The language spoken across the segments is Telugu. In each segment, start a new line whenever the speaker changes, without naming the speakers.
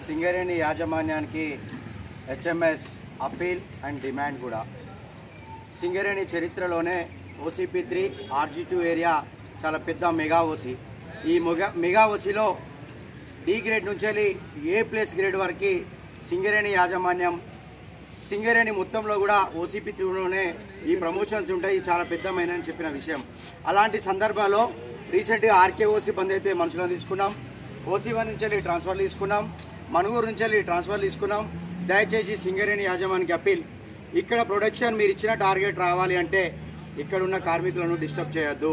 సింగరేణి యాజమాన్యానికి హెచ్ఎంఎస్ అప్పీల్ అండ్ డిమాండ్ కూడా. సింగరేణి చరిత్రలోనే OCP3 RG2 ఏరియా చాలా పెద్ద మెగా ఓసీ. ఈ మెగా ఓసీలో D గ్రేడ్ నుంచి A+ గ్రేడ్ వరకు సింగరేణి యాజమాన్యం, సింగరేణి మొత్తంలో కూడా OCP3లోనే ఈ ప్రమోషన్స్ ఉంటాయి. చాలా పెద్దమైన అని చెప్పిన విషయం. అలాంటి సందర్భాల్లో రీసెంట్గా RKOC బంద్ అయితే మనుషులను తీసుకున్నాం, OC1 నుంచి ట్రాన్స్ఫర్ తీసుకున్నాం, మనుగూరు నుంచి ట్రాన్స్ఫర్ తీసుకున్నాం. దయచేసి సింగరేణి యాజమాన్యానికి అప్పీల్, ఇక్కడ ప్రొడక్షన్ మీరు ఇచ్చిన టార్గెట్ రావాలి అంటే ఇక్కడ ఉన్న కార్మికులను డిస్టర్బ్ చేయొద్దు.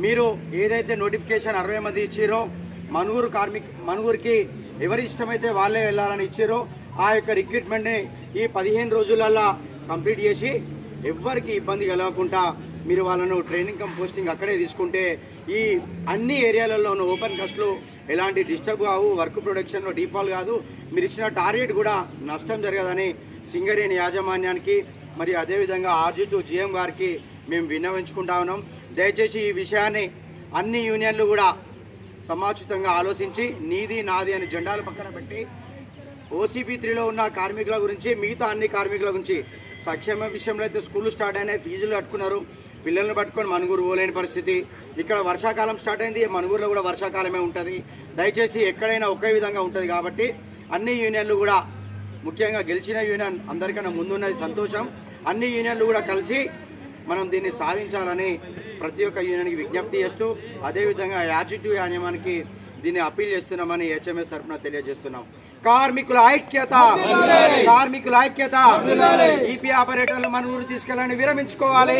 మీరు ఏదైతే నోటిఫికేషన్ 60 మంది ఇచ్చారో మనుగూరుకి ఎవరి ఇష్టమైతే వాళ్ళే వెళ్ళాలని ఇచ్చారో ఆ యొక్క రిక్రూట్మెంట్ని ఈ 15 రోజులల్లా కంప్లీట్ చేసి ఎవ్వరికి ఇబ్బంది కలగకుండా మీరు వాళ్ళను ట్రైనింగ్ కమ్ పోస్టింగ్ అక్కడే తీసుకుంటే ఈ అన్ని ఏరియాలలో ఉన్న ఓపెన్ కాస్ట్లు ఎలాంటి డిస్టర్బ్ కావు, వర్క్ ప్రొడక్షన్లో డిఫాల్ట్ కాదు, మీరు ఇచ్చిన టార్గెట్ కూడా నష్టం జరగదని సింగరేణి యాజమాన్యానికి మరియు అదేవిధంగా RG2 GM గారికి మేము విన్నవించుకుంటా ఉన్నాం. దయచేసి ఈ విషయాన్ని అన్ని యూనియన్లు కూడా సమాచితంగా ఆలోచించి నీది నాది అని జెండాలు పక్కన పెట్టి OCP3లో ఉన్న కార్మికుల గురించి, మిగతా అన్ని కార్మికుల గురించి సంక్షేమ విషయంలో అయితే స్కూళ్ళు స్టార్ట్ అయినాయి, ఫీజులు కట్టుకున్నారు, పిల్లల్ని పట్టుకొని మనుగూరు పోలేని పరిస్థితి. ఇక్కడ వర్షాకాలం స్టార్ట్ అయింది, మనుగూరులో కూడా వర్షాకాలమే ఉంటుంది. దయచేసి ఎక్కడైనా ఒకే విధంగా ఉంటుంది కాబట్టి అన్ని యూనియన్లు కూడా, ముఖ్యంగా గెలిచిన యూనియన్ అందరికన్నా ముందున్నది సంతోషం, అన్ని యూనియన్లు కూడా కలిసి మనం దీన్ని సాధించాలని ప్రతి ఒక్క యూనియన్కి విజ్ఞప్తి చేస్తూ అదేవిధంగా RG2 యాజమాన్యానికి దీన్ని అప్పీల్ చేస్తున్నామని HMS తరఫున తెలియజేస్తున్నాం. కార్మికుల ఐక్యత, కార్మికుల ఐక్యత. EP ఆపరేటర్లు మన ఊరు తీసుకెళ్ళాలని విరమించుకోవాలి.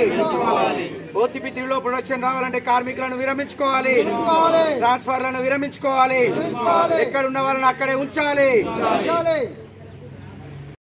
OCP3లో ప్రొడక్షన్ రావాలంటే కార్మికులను విరమించుకోవాలి, ట్రాన్స్ఫర్లను విరమించుకోవాలి, ఎక్కడున్న వాళ్ళని అక్కడే ఉంచాలి.